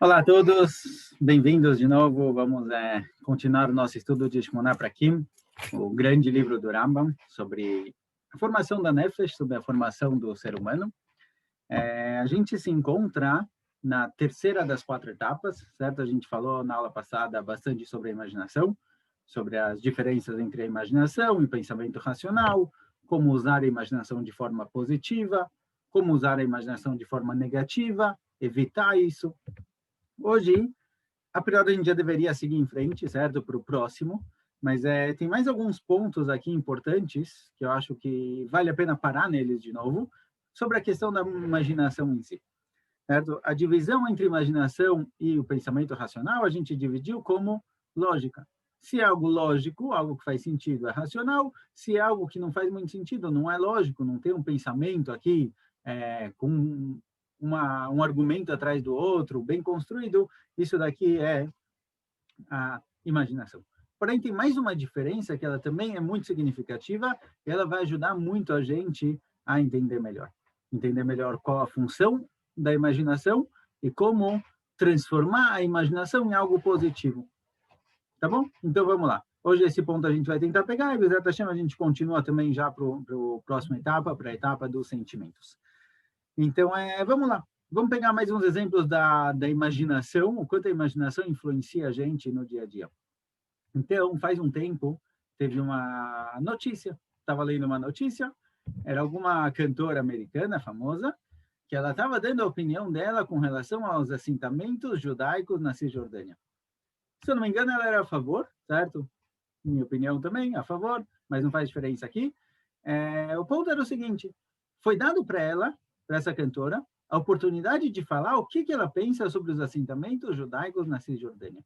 Olá a todos, bem-vindos de novo. Vamos continuar o nosso estudo de Shmona Prakim, o grande livro do Rambam, sobre a formação da Nefesh, sobre a formação do ser humano. A gente se encontra na terceira das 4 etapas, certo? A gente falou na aula passada bastante sobre a imaginação, sobre as diferenças entre a imaginação e o pensamento racional, como usar a imaginação de forma positiva, como usar a imaginação de forma negativa, evitar isso. Hoje, a priori, a gente já deveria seguir em frente, certo? Para o próximo, mas tem mais alguns pontos aqui importantes que eu acho que vale a pena parar neles de novo, sobre a questão da imaginação em si, certo? A divisão entre imaginação e o pensamento racional, a gente dividiu como lógica. Se é algo lógico, algo que faz sentido, é racional. Se é algo que não faz muito sentido, não é lógico, não tem um pensamento aqui com um argumento atrás do outro, bem construído, isso daqui é a imaginação. Porém, tem mais uma diferença que ela também é muito significativa e ela vai ajudar muito a gente a entender melhor qual a função da imaginação e como transformar a imaginação em algo positivo. Tá bom? Então, vamos lá. Hoje, esse ponto a gente vai tentar pegar, e Bezerra Hashem, a gente continua também já para a próxima etapa, para a etapa dos sentimentos. Então, vamos lá. Vamos pegar mais uns exemplos da imaginação, o quanto a imaginação influencia a gente no dia a dia. Então, faz um tempo, teve uma notícia, estava lendo uma notícia, era alguma cantora americana famosa, que ela estava dando a opinião dela com relação aos assentamentos judaicos na Cisjordânia. Se eu não me engano, ela era a favor, certo? Minha opinião também, a favor, mas não faz diferença aqui. O ponto era o seguinte, foi dado para ela, para essa cantora, a oportunidade de falar o que ela pensa sobre os assentamentos judaicos na Cisjordânia.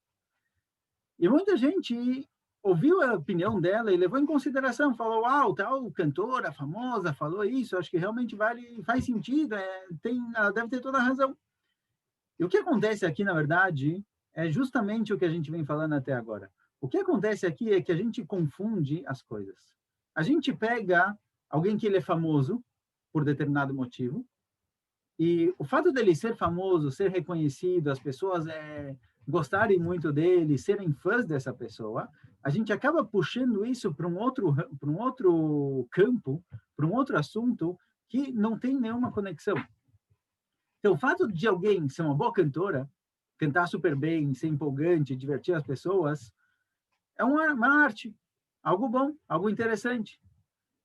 E muita gente ouviu a opinião dela e levou em consideração, falou, uau, tal cantora famosa falou isso, acho que realmente faz sentido, ela deve ter toda a razão. E o que acontece aqui, na verdade, é justamente o que a gente vem falando até agora. O que acontece aqui é que a gente confunde as coisas. A gente pega alguém que ele é famoso por determinado motivo, e o fato dele ser famoso, ser reconhecido, as pessoas gostarem muito dele, serem fãs dessa pessoa, a gente acaba puxando isso para um outro campo, para um outro assunto que não tem nenhuma conexão. Então, o fato de alguém ser uma boa cantora, cantar super bem, ser empolgante, divertir as pessoas, é uma arte, algo bom, algo interessante.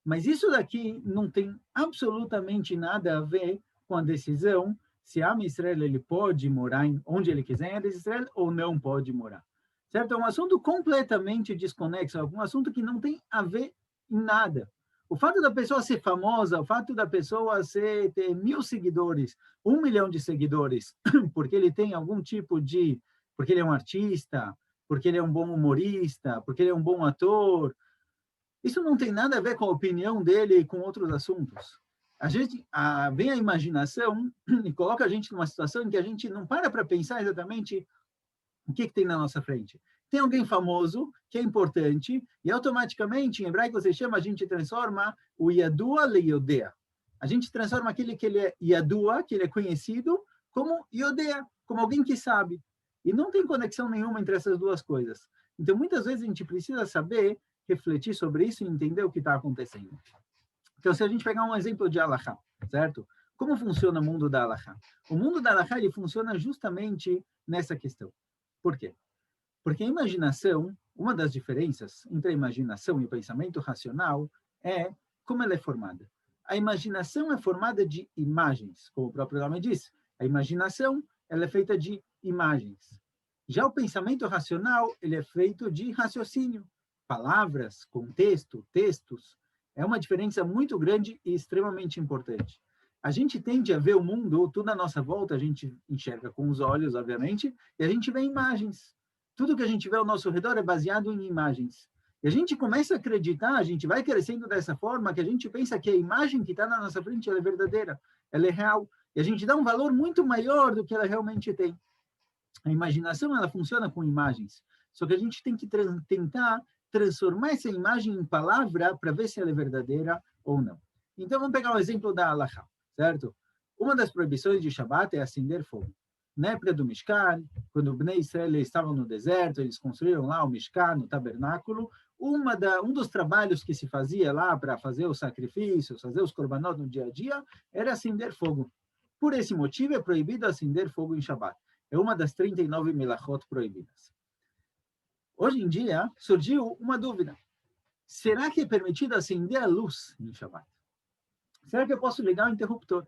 Mas isso daqui não tem absolutamente nada a ver com a decisão se Am Israel ele pode morar onde ele quiser em Israel ou não pode morar. Certo? É um assunto completamente desconexo, é um assunto que não tem a ver em nada. O fato da pessoa ser famosa, o fato da pessoa ter 1.000 seguidores, 1 milhão de seguidores, porque ele tem algum tipo de... porque ele é um artista, porque ele é um bom humorista, porque ele é um bom ator, isso não tem nada a ver com a opinião dele e com outros assuntos. Vem a imaginação e coloca a gente numa situação em que a gente não para pensar exatamente o que tem na nossa frente. Tem alguém famoso, que é importante, e automaticamente, em hebraico se chama, a gente transforma o Yadua le Yodea. A gente transforma aquele que ele é Yadua, que ele é conhecido, como Yodea, como alguém que sabe. E não tem conexão nenhuma entre essas duas coisas. Então, muitas vezes a gente precisa saber, refletir sobre isso e entender o que está acontecendo. Então, se a gente pegar um exemplo de Halakha, certo? Como funciona o mundo da Halakha? O mundo da Halakha, ele funciona justamente nessa questão. Por quê? Porque a imaginação, uma das diferenças entre a imaginação e o pensamento racional é como ela é formada. A imaginação é formada de imagens, como o próprio nome diz. A imaginação, ela é feita de imagens. Já o pensamento racional, ele é feito de raciocínio. Palavras, contexto, textos. É uma diferença muito grande e extremamente importante. A gente tende a ver o mundo, tudo à nossa volta, a gente enxerga com os olhos, obviamente, e a gente vê imagens. Tudo que a gente vê ao nosso redor é baseado em imagens. E a gente começa a acreditar, a gente vai crescendo dessa forma, que a gente pensa que a imagem que está na nossa frente ela é verdadeira, ela é real. E a gente dá um valor muito maior do que ela realmente tem. A imaginação, ela funciona com imagens. Só que a gente tem que tentar transformar essa imagem em palavra para ver se ela é verdadeira ou não. Então, vamos pegar o exemplo da Halakha, certo? Uma das proibições de Shabat é acender fogo. na época do Mishkan, quando o Bnei Israel estavam no deserto, eles construíram lá o Mishkan, o tabernáculo. Um dos trabalhos que se fazia lá para fazer os sacrifícios, fazer os korbanot no dia a dia, era acender fogo. Por esse motivo, é proibido acender fogo em Shabbat. É uma das 39 melachot proibidas. Hoje em dia, surgiu uma dúvida. Será que é permitido acender a luz em Shabbat? Será que eu posso ligar o interruptor?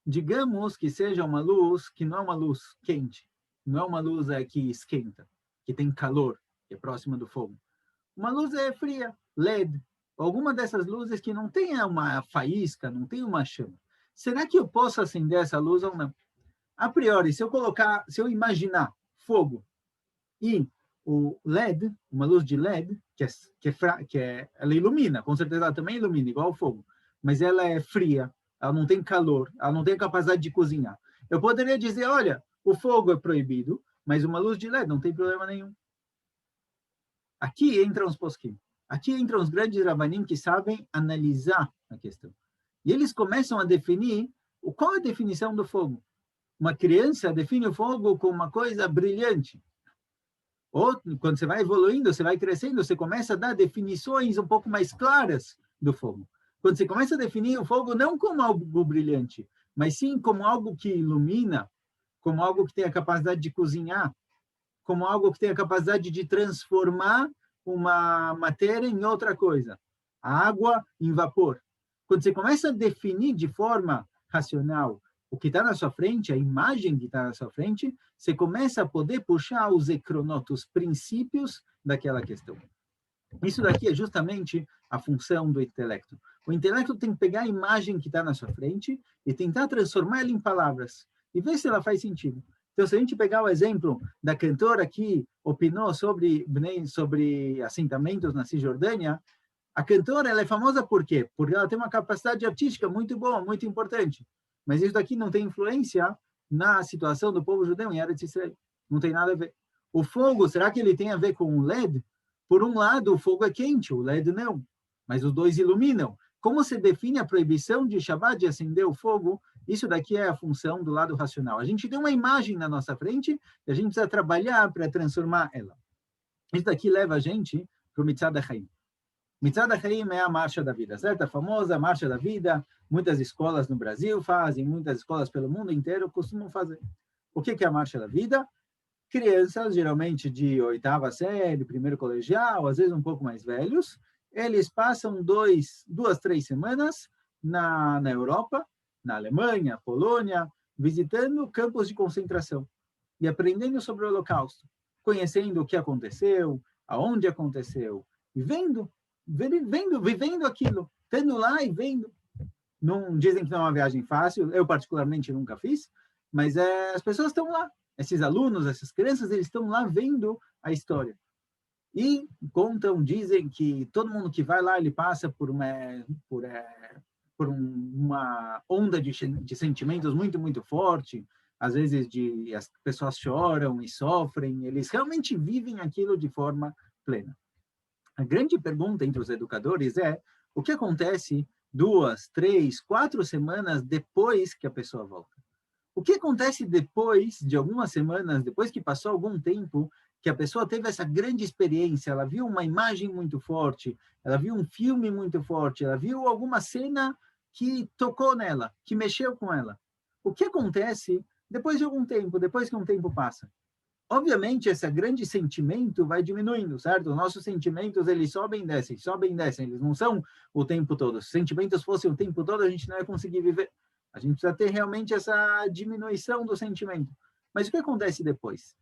Digamos que seja uma luz que não é uma luz quente, não é uma luz que esquenta, que tem calor, que é próxima do fogo. Uma luz fria, LED, alguma dessas luzes que não tenha uma faísca, não tem uma chama. Será que eu posso acender essa luz ou não? A priori, se eu imaginar fogo e o LED, uma luz de LED, ela ilumina, com certeza ela também ilumina, igual o fogo, mas ela é fria, ela não tem calor, ela não tem capacidade de cozinhar. Eu poderia dizer, olha, o fogo é proibido, mas uma luz de LED não tem problema nenhum. Aqui entram os posquim. Aqui entram os grandes rabanim que sabem analisar a questão. E eles começam a definir qual é a definição do fogo. Uma criança define o fogo como uma coisa brilhante. Ou, quando você vai evoluindo, você vai crescendo, você começa a dar definições um pouco mais claras do fogo. Quando você começa a definir o fogo não como algo brilhante, mas sim como algo que ilumina, como algo que tem a capacidade de cozinhar, como algo que tem a capacidade de transformar uma matéria em outra coisa. A água em vapor. Quando você começa a definir de forma racional o que está na sua frente, a imagem que está na sua frente, você começa a poder puxar os ecronotos, os princípios daquela questão. Isso daqui é justamente a função do intelecto. O intelecto tem que pegar a imagem que está na sua frente e tentar transformar ela em palavras e ver se ela faz sentido. Então, se a gente pegar o exemplo da cantora que opinou sobre assentamentos na Cisjordânia, a cantora ela é famosa por quê? Porque ela tem uma capacidade artística muito boa, muito importante. Mas isso daqui não tem influência na situação do povo judeu em Eretz Israel. Não tem nada a ver. O fogo, será que ele tem a ver com o LED? Por um lado, o fogo é quente, o LED não. Mas os dois iluminam. Como se define a proibição de Shabbat de acender o fogo? Isso daqui é a função do lado racional. A gente tem uma imagem na nossa frente e a gente precisa trabalhar para transformar ela. Isso daqui leva a gente para o Mitzad HaChaim. Mitzad HaChaim é a marcha da vida, certo? A famosa marcha da vida. Muitas escolas no Brasil fazem, muitas escolas pelo mundo inteiro costumam fazer. O que é a marcha da vida? Crianças, geralmente de 8ª série, primeiro colegial, às vezes um pouco mais velhos, eles passam 2, 3 semanas na Europa, na Alemanha, Polônia, visitando campos de concentração e aprendendo sobre o Holocausto, conhecendo o que aconteceu, aonde aconteceu, e vivendo aquilo, estando lá e vendo. Não dizem que não é uma viagem fácil, eu particularmente nunca fiz, mas as pessoas estão lá. Esses alunos, essas crianças, eles estão lá vendo a história. E contam, dizem que todo mundo que vai lá, ele passa por uma onda de sentimentos muito, muito forte. Às vezes as pessoas choram e sofrem. Eles realmente vivem aquilo de forma plena. A grande pergunta entre os educadores é o que acontece 2, 3, 4 semanas depois que a pessoa volta. O que acontece depois de algumas semanas, depois que passou algum tempo, que a pessoa teve essa grande experiência, ela viu uma imagem muito forte, ela viu um filme muito forte, ela viu alguma cena que tocou nela, que mexeu com ela. O que acontece depois de algum tempo, depois que um tempo passa? Obviamente, esse grande sentimento vai diminuindo, certo? Os nossos sentimentos, eles sobem e descem, eles não são o tempo todo. Se os sentimentos fossem o tempo todo, a gente não ia conseguir viver. A gente precisa ter realmente essa diminuição do sentimento. Mas o que acontece depois?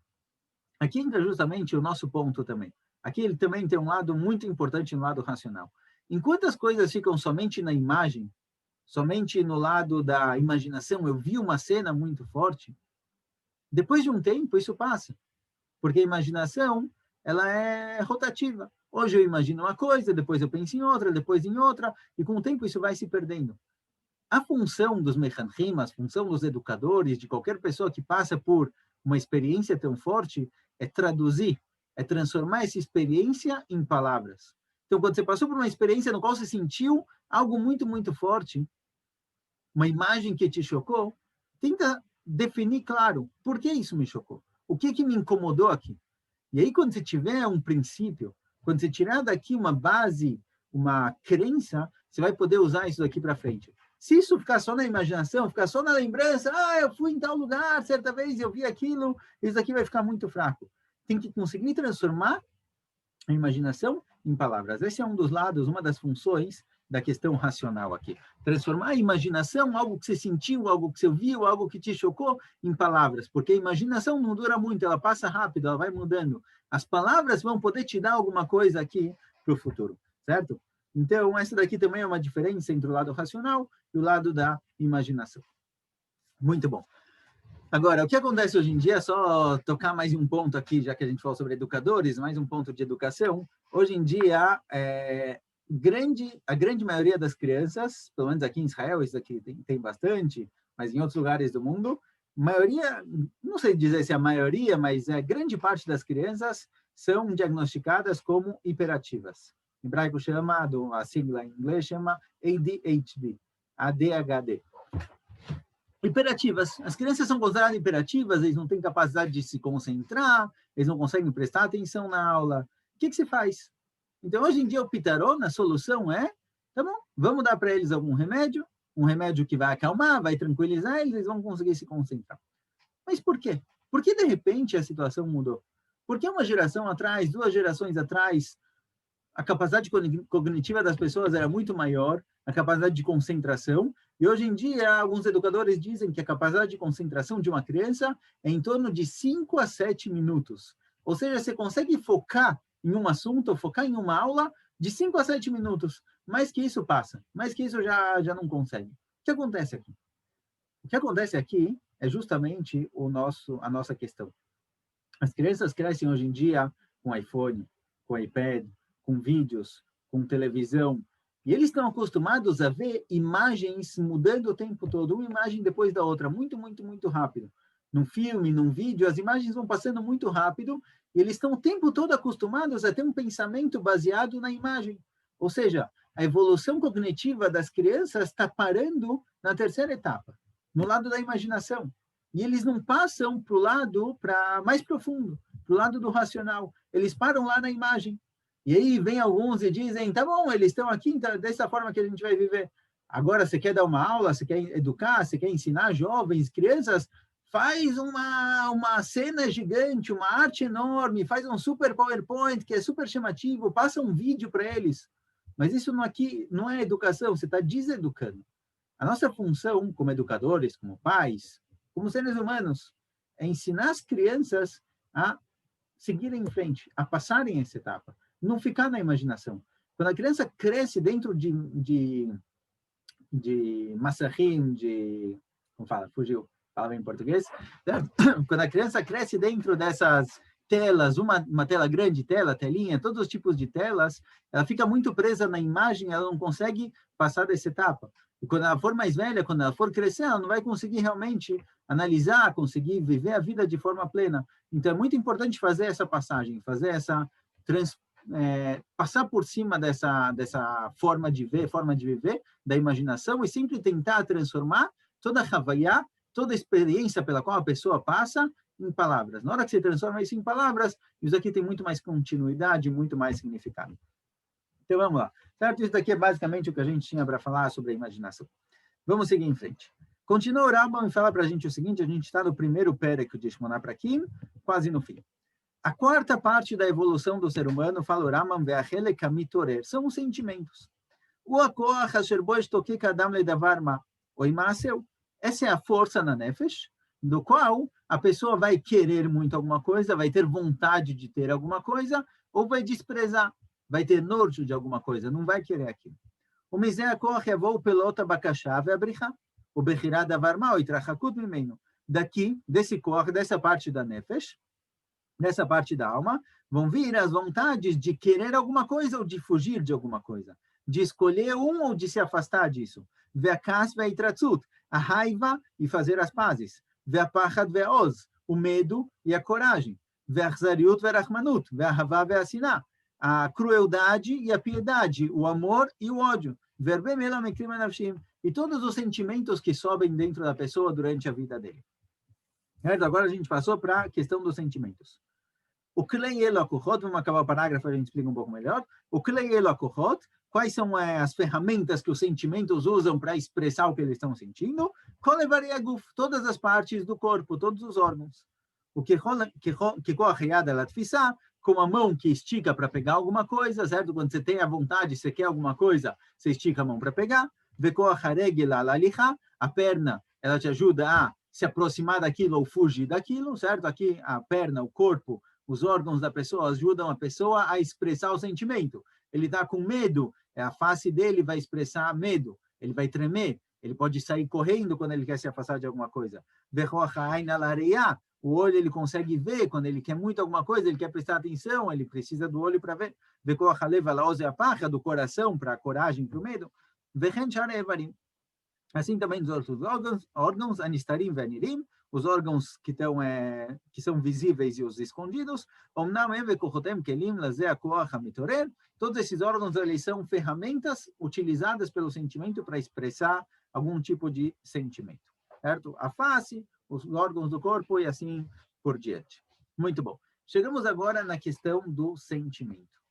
Aqui entra justamente o nosso ponto também. Aqui ele também tem um lado muito importante no lado racional. Enquanto as coisas ficam somente na imagem, somente no lado da imaginação, eu vi uma cena muito forte, depois de um tempo isso passa. Porque a imaginação, ela é rotativa. Hoje eu imagino uma coisa, depois eu penso em outra, depois em outra, e com o tempo isso vai se perdendo. A função dos mechanchim, a função dos educadores, de qualquer pessoa que passa por uma experiência tão forte, é traduzir, é transformar essa experiência em palavras. Então, quando você passou por uma experiência no qual você sentiu algo muito, muito forte, uma imagem que te chocou, tenta definir claro, por que isso me chocou? O que me incomodou aqui? E aí, quando você tiver um princípio, quando você tirar daqui uma base, uma crença, você vai poder usar isso daqui para frente. Se isso ficar só na imaginação, ficar só na lembrança, eu fui em tal lugar, certa vez eu vi aquilo, isso daqui vai ficar muito fraco. Tem que conseguir transformar a imaginação em palavras. Esse é um dos lados, uma das funções da questão racional aqui. Transformar a imaginação, algo que você sentiu, algo que você viu, algo que te chocou, em palavras. Porque a imaginação não dura muito, ela passa rápido, ela vai mudando. As palavras vão poder te dar alguma coisa aqui para o futuro, certo? Então, essa daqui também é uma diferença entre o lado racional e o lado da imaginação. Muito bom. Agora, o que acontece hoje em dia, só tocar mais um ponto aqui, já que a gente falou sobre educadores, mais um ponto de educação. Hoje em dia, a grande maioria das crianças, pelo menos aqui em Israel, isso aqui tem bastante, mas em outros lugares do mundo, maioria, não sei dizer se é a maioria, mas a grande parte das crianças são diagnosticadas como hiperativas. Em hebraico chama, a sigla em inglês chama ADHD, ADHD. Hiperativas. As crianças são consideradas hiperativas, eles não têm capacidade de se concentrar, eles não conseguem prestar atenção na aula. O que se faz? Então, hoje em dia, o pitarô, a solução é, tá bom, vamos dar para eles algum remédio, um remédio que vai acalmar, vai tranquilizar eles, eles vão conseguir se concentrar. Mas por quê? Por que, de repente, a situação mudou? Porque uma geração atrás, 2 gerações atrás, a capacidade cognitiva das pessoas era muito maior, a capacidade de concentração, e hoje em dia, alguns educadores dizem que a capacidade de concentração de uma criança é em torno de 5 a 7 minutos. Ou seja, você consegue focar em um assunto, focar em uma aula de 5 a 7 minutos. Mais que isso passa, mais que isso já não consegue. O que acontece aqui? O que acontece aqui é justamente a nossa questão. As crianças crescem hoje em dia com iPhone, com iPad, com vídeos, com televisão, e eles estão acostumados a ver imagens mudando o tempo todo, uma imagem depois da outra, muito, muito, muito rápido. Num filme, num vídeo, as imagens vão passando muito rápido, e eles estão o tempo todo acostumados a ter um pensamento baseado na imagem. Ou seja, a evolução cognitiva das crianças está parando na terceira etapa, no lado da imaginação. E eles não passam para o lado mais profundo, para o lado do racional. Eles param lá na imagem. E aí vem alguns e dizem, tá bom, eles estão aqui, então, dessa forma que a gente vai viver. Agora, você quer dar uma aula, você quer educar, você quer ensinar jovens, crianças, faz uma cena gigante, uma arte enorme, faz um super PowerPoint, que é super chamativo, passa um vídeo para eles. Mas isso aqui não é educação, você está deseducando. A nossa função como educadores, como pais, como seres humanos, é ensinar as crianças a seguirem em frente, a passarem essa etapa. Não ficar na imaginação. Quando a criança cresce dentro de massahim, como fala? Fugiu, fala em português. Quando a criança cresce dentro dessas telas, uma tela grande, telinha, todos os tipos de telas, ela fica muito presa na imagem, ela não consegue passar dessa etapa. E quando ela for mais velha, quando ela for crescer, ela não vai conseguir realmente analisar, conseguir viver a vida de forma plena. Então, é muito importante fazer essa passagem, fazer essa passar por cima dessa forma de ver, forma de viver, da imaginação, e sempre tentar transformar toda a Havaiá, toda a experiência pela qual a pessoa passa, em palavras. Na hora que você transforma isso em palavras, isso aqui tem muito mais continuidade, muito mais significado. Então, vamos lá. Certo? Isso daqui é basicamente o que a gente tinha para falar sobre a imaginação. Vamos seguir em frente. Continua o Rambam e fala para a gente o seguinte, a gente está no primeiro pérec de Shmona Prakim, quase no fim. A quarta parte da evolução do ser humano, fala o Rambam, são os sentimentos. Essa é a força na nefesh, do qual a pessoa vai querer muito alguma coisa, vai ter vontade de ter alguma coisa, ou vai desprezar, vai ter nojo de alguma coisa, não vai querer aquilo. O daqui, desse cor, dessa parte da nefesh, nessa parte da alma, vão vir as vontades de querer alguma coisa ou de fugir de alguma coisa, de escolher um ou de se afastar disso. A raiva e fazer as pazes. O medo e a coragem. A crueldade e a piedade, o amor e o ódio. E todos os sentimentos que sobem dentro da pessoa durante a vida dele. Certo? Agora a gente passou para a questão dos sentimentos. O Klei Elokuhot, vamos acabar o parágrafo, a gente explica um pouco melhor. O Klei Elokuhot, quais são as ferramentas que os sentimentos usam para expressar o que eles estão sentindo? Todas as partes do corpo, todos os órgãos. O que correada ela com a mão que estica para pegar alguma coisa, certo? Quando você tem a vontade, você quer alguma coisa, você estica a mão para pegar. A perna, ela te ajuda a se aproximar daquilo ou fugir daquilo, certo? Aqui a perna, o corpo, os órgãos da pessoa ajudam a pessoa a expressar o sentimento. Ele está com medo, a face dele vai expressar medo, ele vai tremer, ele pode sair correndo quando ele quer se afastar de alguma coisa. O olho ele consegue ver quando ele quer muito alguma coisa, ele quer prestar atenção, ele precisa do olho para ver. Do coração para a coragem, para o medo. Assim também os outros órgãos, anistarim e anirim, os órgãos que são visíveis e os escondidos, todos esses órgãos eles são ferramentas utilizadas pelo sentimento para expressar algum tipo de sentimento, certo? A face, os órgãos do corpo e assim por diante. Muito bom. Chegamos agora na questão do sentimento.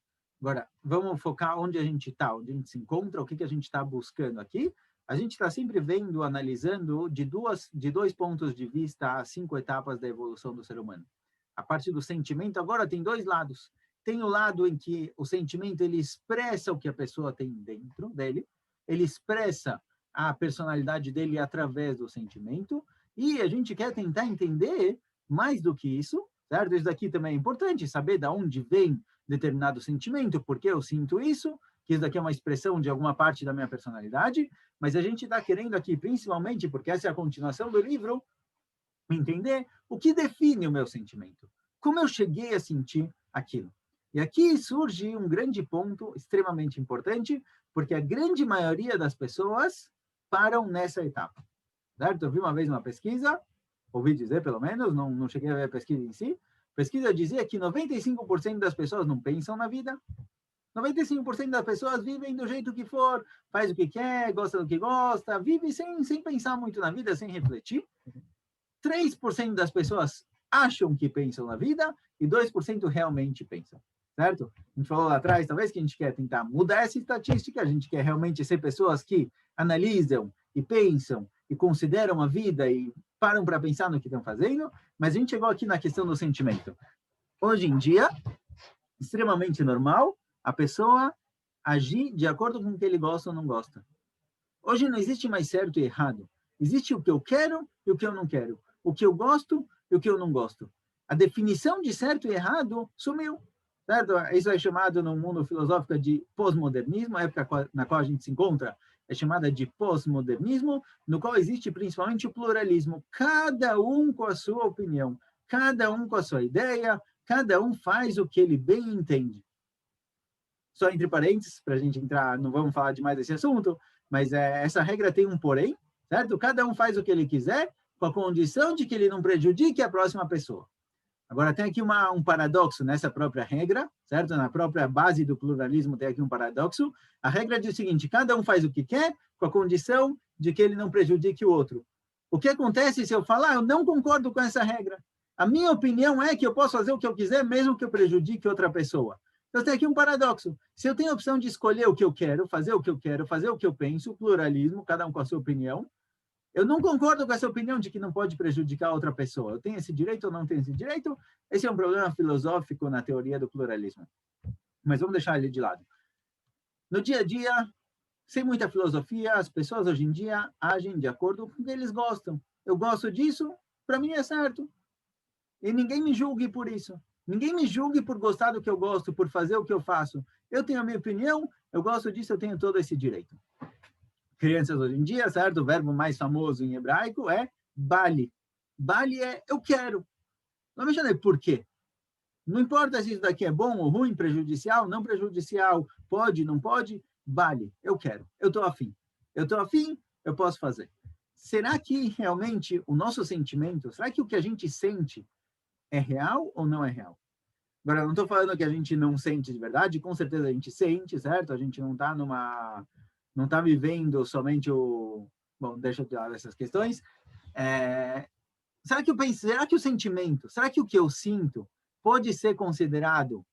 Agora, vamos focar onde a gente está, onde a gente se encontra, o que a gente está buscando aqui. A gente está sempre vendo, analisando de dois pontos de vista as 5 etapas da evolução do ser humano. A parte do sentimento agora tem 2 lados. Tem o lado em que o sentimento ele expressa o que a pessoa tem dentro dele, ele expressa a personalidade dele através do sentimento, e a gente quer tentar entender mais do que isso, certo? Isso daqui também é importante, saber de onde vem determinado sentimento, por que eu sinto isso, que isso daqui é uma expressão de alguma parte da minha personalidade, mas a gente está querendo aqui, principalmente, porque essa é a continuação do livro, entender o que define o meu sentimento. Como eu cheguei a sentir aquilo. E aqui surge um grande ponto extremamente importante, porque a grande maioria das pessoas param nessa etapa. Certo? Eu vi uma vez uma pesquisa, ouvi dizer pelo menos, não cheguei a ver a pesquisa em si, a pesquisa dizia que 95% das pessoas não pensam na vida, 95% das pessoas vivem do jeito que for, faz o que quer, gosta do que gosta, vive sem pensar muito na vida, sem refletir. 3% das pessoas acham que pensam na vida e 2% realmente pensam, certo? A gente falou lá atrás, talvez que a gente quer tentar mudar essa estatística, a gente quer realmente ser pessoas que analisam e pensam e consideram a vida e param para pensar no que estão fazendo, mas a gente chegou aqui na questão do sentimento. Hoje em dia, extremamente normal, a pessoa agir de acordo com o que ele gosta ou não gosta. Hoje não existe mais certo e errado. Existe o que eu quero e o que eu não quero. O que eu gosto e o que eu não gosto. A definição de certo e errado sumiu. Certo? Isso é chamado no mundo filosófico de pós-modernismo, a época na qual a gente se encontra é chamada de pós-modernismo, no qual existe principalmente o pluralismo. Cada um com a sua opinião, cada um com a sua ideia, cada um faz o que ele bem entende. Só entre parênteses, para a gente entrar, não vamos falar demais desse assunto, mas essa regra tem um porém, certo? Cada um faz o que ele quiser, com a condição de que ele não prejudique a próxima pessoa. Agora, tem aqui um paradoxo nessa própria regra, certo? Na própria base do pluralismo tem aqui um paradoxo. A regra diz o seguinte, cada um faz o que quer, com a condição de que ele não prejudique o outro. O que acontece se eu falar, eu não concordo com essa regra? A minha opinião é que eu posso fazer o que eu quiser, mesmo que eu prejudique outra pessoa. Então, tem aqui um paradoxo. Se eu tenho a opção de escolher o que eu quero, fazer o que eu quero, fazer o que eu penso, pluralismo, cada um com a sua opinião, eu não concordo com essa opinião de que não pode prejudicar outra pessoa. Eu tenho esse direito ou não tenho esse direito? Esse é um problema filosófico na teoria do pluralismo. Mas vamos deixar ele de lado. No dia a dia, sem muita filosofia, as pessoas hoje em dia agem de acordo com o que eles gostam. Eu gosto disso, para mim é certo. E ninguém me julgue por isso. Ninguém me julgue por gostar do que eu gosto, por fazer o que eu faço. Eu tenho a minha opinião, eu gosto disso, eu tenho todo esse direito. Crianças hoje em dia, certo? O verbo mais famoso em hebraico é bali. Bali é eu quero. Não me chame por quê. Não importa se isso daqui é bom ou ruim, prejudicial, não prejudicial, pode, não pode, bali. Eu quero. Eu estou afim. Eu estou afim, eu posso fazer. Será que realmente o nosso sentimento, será que o que a gente sente é real ou não é real? Agora, eu não estou falando que a gente não sente de verdade, com certeza a gente sente, certo? A gente não está não está vivendo somente o... Bom, deixa eu tirar essas questões. será que o sentimento, será que o que eu sinto pode ser considerado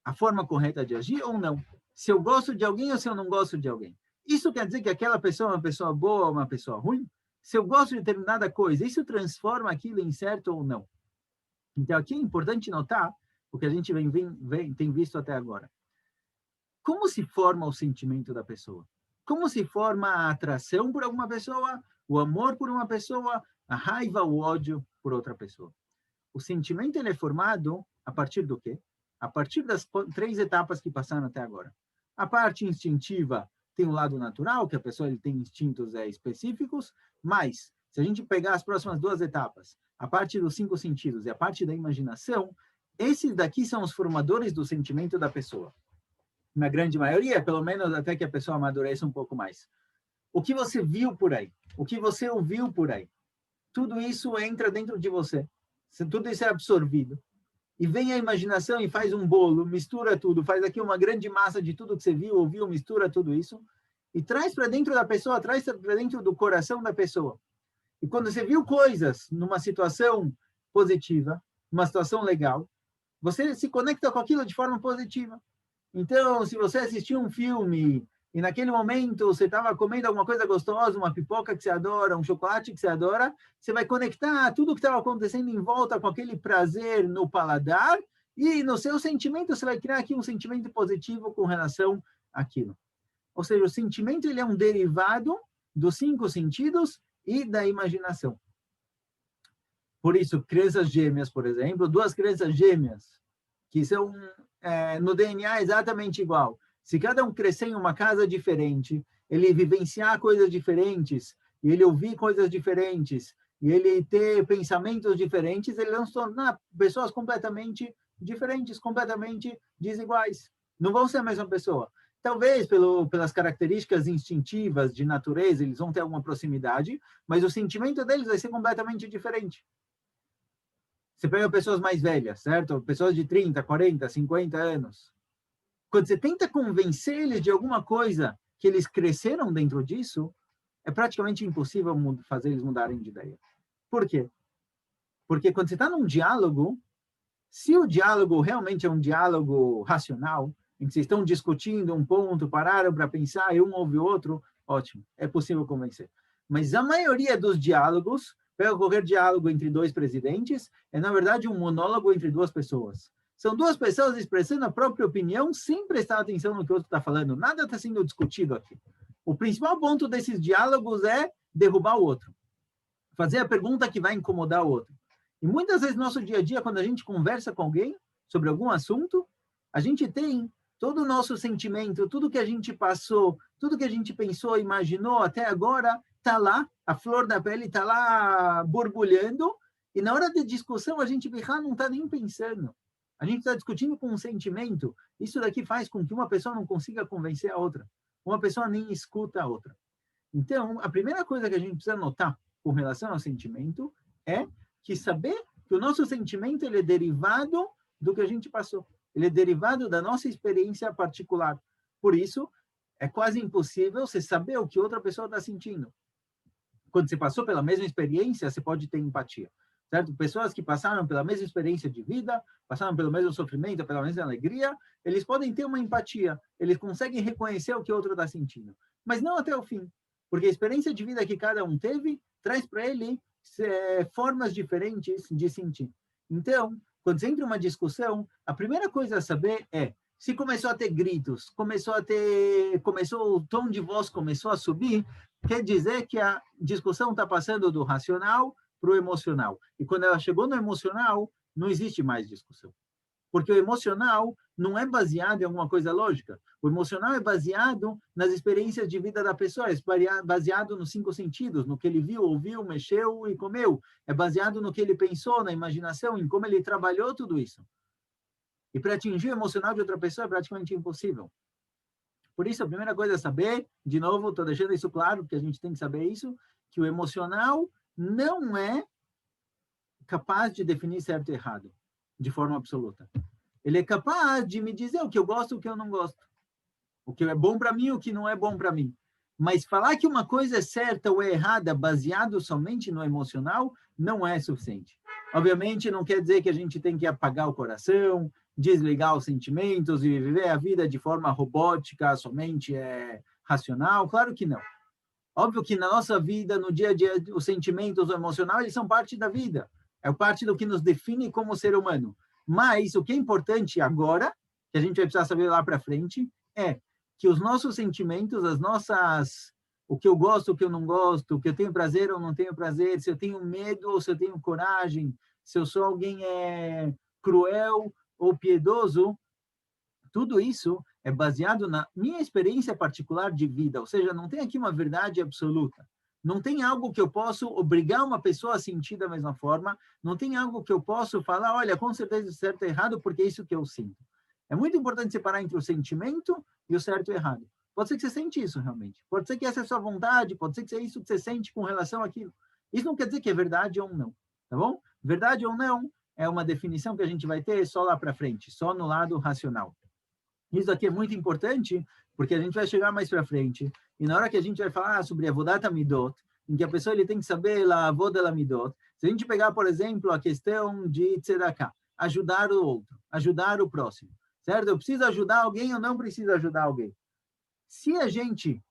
a forma correta de agir ou não? Se eu gosto de alguém ou se eu não gosto de alguém? Isso quer dizer que aquela pessoa é uma pessoa boa ou uma pessoa ruim? Se eu gosto de determinada coisa, isso transforma aquilo em certo ou não? Então, aqui é importante notar o que a gente tem visto até agora. Como se forma o sentimento da pessoa? Como se forma a atração por alguma pessoa, o amor por uma pessoa, a raiva, o ódio por outra pessoa? O sentimento ele é formado a partir do quê? A partir das 3 etapas que passaram até agora. A parte instintiva tem um lado natural, que a pessoa ele tem instintos específicos, mas se a gente pegar as próximas 2 etapas, a parte dos 5 sentidos e a parte da imaginação, esses daqui são os formadores do sentimento da pessoa. Na grande maioria, pelo menos até que a pessoa amadureça um pouco mais. O que você viu por aí, o que você ouviu por aí, tudo isso entra dentro de você. Tudo isso é absorvido. E vem a imaginação e faz um bolo, mistura tudo, faz aqui uma grande massa de tudo que você viu, ouviu, mistura tudo isso e traz para dentro da pessoa, traz para dentro do coração da pessoa. E quando você viu coisas numa situação positiva, numa situação legal, você se conecta com aquilo de forma positiva. Então, se você assistiu um filme e naquele momento você estava comendo alguma coisa gostosa, uma pipoca que você adora, um chocolate que você adora, você vai conectar tudo o que estava acontecendo em volta com aquele prazer no paladar e no seu sentimento você vai criar aqui um sentimento positivo com relação àquilo. Ou seja, o sentimento ele é um derivado dos 5 sentidos e da imaginação. Por isso, crianças gêmeas, por exemplo, 2 crianças gêmeas que são no DNA exatamente igual. Se cada um crescer em uma casa diferente, ele vivenciar coisas diferentes, e ele ouvir coisas diferentes, e ele ter pensamentos diferentes, eles vão se tornar pessoas completamente diferentes, completamente desiguais. Não vão ser a mesma pessoa. Talvez pelas características instintivas de natureza, eles vão ter alguma proximidade, mas o sentimento deles vai ser completamente diferente. Você pega pessoas mais velhas, certo? Pessoas de 30, 40, 50 anos. Quando você tenta convencer eles de alguma coisa que eles cresceram dentro disso, é praticamente impossível fazer eles mudarem de ideia. Por quê? Porque quando você está num diálogo, se o diálogo realmente é um diálogo racional, em que vocês estão discutindo um ponto, pararam para pensar e um ouve o outro, ótimo, é possível convencer. Mas a maioria dos diálogos, pega qualquer diálogo entre 2 presidentes, é na verdade um monólogo entre 2 pessoas. São 2 pessoas expressando a própria opinião sem prestar atenção no que o outro está falando. Nada está sendo discutido aqui. O principal ponto desses diálogos é derrubar o outro. Fazer a pergunta que vai incomodar o outro. E muitas vezes no nosso dia a dia, quando a gente conversa com alguém sobre algum assunto, a gente tem todo o nosso sentimento, tudo que a gente passou, tudo que a gente pensou, imaginou até agora, está lá, a flor da pele está lá borbulhando, e na hora da discussão a gente não está nem pensando. A gente está discutindo com um sentimento. Isso daqui faz com que uma pessoa não consiga convencer a outra. Uma pessoa nem escuta a outra. Então, a primeira coisa que a gente precisa notar com relação ao sentimento é que saber que o nosso sentimento ele é derivado do que a gente passou. Ele é derivado da nossa experiência particular. Por isso, é quase impossível você saber o que outra pessoa está sentindo. Quando você passou pela mesma experiência, você pode ter empatia. Certo? Pessoas que passaram pela mesma experiência de vida, passaram pelo mesmo sofrimento, pela mesma alegria, eles podem ter uma empatia, eles conseguem reconhecer o que o outro está sentindo, mas não até o fim, porque a experiência de vida que cada um teve traz para ele formas diferentes de sentir. Então, quando você entra em uma discussão, a primeira coisa a saber é se começou a ter gritos, começou o tom de voz começou a subir, quer dizer que a discussão está passando do racional para o emocional. E quando ela chegou no emocional, não existe mais discussão. Porque o emocional não é baseado em alguma coisa lógica. O emocional é baseado nas experiências de vida da pessoa, é baseado nos 5 sentidos, no que ele viu, ouviu, mexeu e comeu. É baseado no que ele pensou, na imaginação, em como ele trabalhou tudo isso. E para atingir o emocional de outra pessoa é praticamente impossível. Por isso, a primeira coisa é saber, de novo, estou deixando isso claro, porque a gente tem que saber isso, que o emocional não é capaz de definir certo e errado, de forma absoluta. Ele é capaz de me dizer o que eu gosto e o que eu não gosto. O que é bom para mim e o que não é bom para mim. Mas falar que uma coisa é certa ou é errada baseado somente no emocional não é suficiente. Obviamente, não quer dizer que a gente tem que apagar o coração, desligar os sentimentos e viver a vida de forma robótica, somente racional. Claro que não. Óbvio que na nossa vida, no dia a dia, os sentimentos, o emocional, eles são parte da vida. É parte do que nos define como ser humano. Mas o que é importante agora, que a gente vai precisar saber lá para frente, é que os nossos sentimentos, o que eu gosto, o que eu não gosto, o que eu tenho prazer ou não tenho prazer, se eu tenho medo ou se eu tenho coragem, se eu sou alguém cruel ou piedoso, tudo isso é baseado na minha experiência particular de vida, ou seja, não tem aqui uma verdade absoluta. Não tem algo que eu possa obrigar uma pessoa a sentir da mesma forma, não tem algo que eu possa falar, olha, com certeza o certo é errado, porque é isso que eu sinto. É muito importante separar entre o sentimento e o certo e o errado. Pode ser que você sente isso realmente, pode ser que essa é a sua vontade, pode ser que é isso que você sente com relação àquilo. Isso não quer dizer que é verdade ou não, tá bom? Verdade ou não é uma definição que a gente vai ter só lá para frente, só no lado racional. Isso aqui é muito importante, porque a gente vai chegar mais para frente, e na hora que a gente vai falar sobre Avodat Hamidot, em que a pessoa ele tem que saber a Avodat Hamidot, se a gente pegar, por exemplo, a questão de Tzedakah, ajudar o outro, ajudar o próximo, certo? Eu preciso ajudar alguém ou não preciso ajudar alguém? Se a gente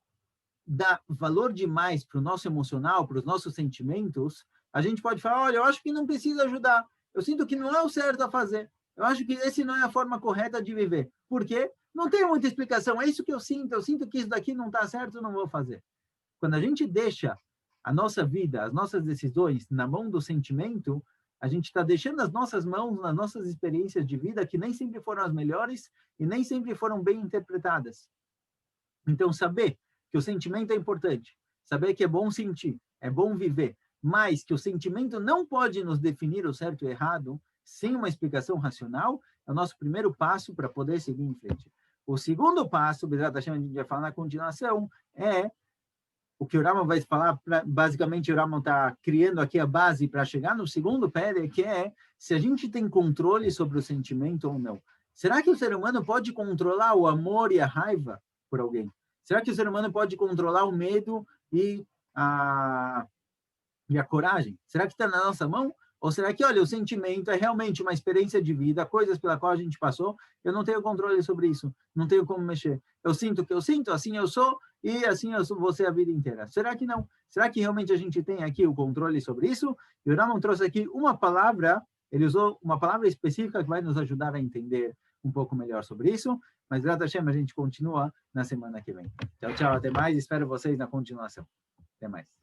dá valor demais para o nosso emocional, para os nossos sentimentos, a gente pode falar, olha, eu acho que não precisa ajudar, eu sinto que não é o certo a fazer, eu acho que esse não é a forma correta de viver. Por quê? Não tem muita explicação, é isso que eu sinto que isso daqui não está certo, eu não vou fazer. Quando a gente deixa a nossa vida, as nossas decisões na mão do sentimento, a gente está deixando as nossas mãos nas nossas experiências de vida, que nem sempre foram as melhores e nem sempre foram bem interpretadas. Então, saber que o sentimento é importante, saber que é bom sentir, é bom viver, mas que o sentimento não pode nos definir o certo e o errado, sem uma explicação racional, é o nosso primeiro passo para poder seguir em frente. O segundo passo, a gente vai falar na continuação, é o que o Rambam vai falar, basicamente o Rambam está criando aqui a base para chegar no segundo pé, que é se a gente tem controle sobre o sentimento ou não. Será que o ser humano pode controlar o amor e a raiva por alguém? Será que o ser humano pode controlar o medo e a coragem? Será que está na nossa mão? Ou será que, olha, o sentimento é realmente uma experiência de vida, coisas pela qual a gente passou, eu não tenho controle sobre isso, não tenho como mexer. Eu sinto o que eu sinto, assim eu sou, e assim eu vou ser a vida inteira. Será que não? Será que realmente a gente tem aqui o controle sobre isso? E o Rambam trouxe aqui uma palavra, ele usou uma palavra específica que vai nos ajudar a entender um pouco melhor sobre isso, mas, graças a Deus, a gente continua na semana que vem. Tchau, tchau, até mais, espero vocês na continuação. Até mais.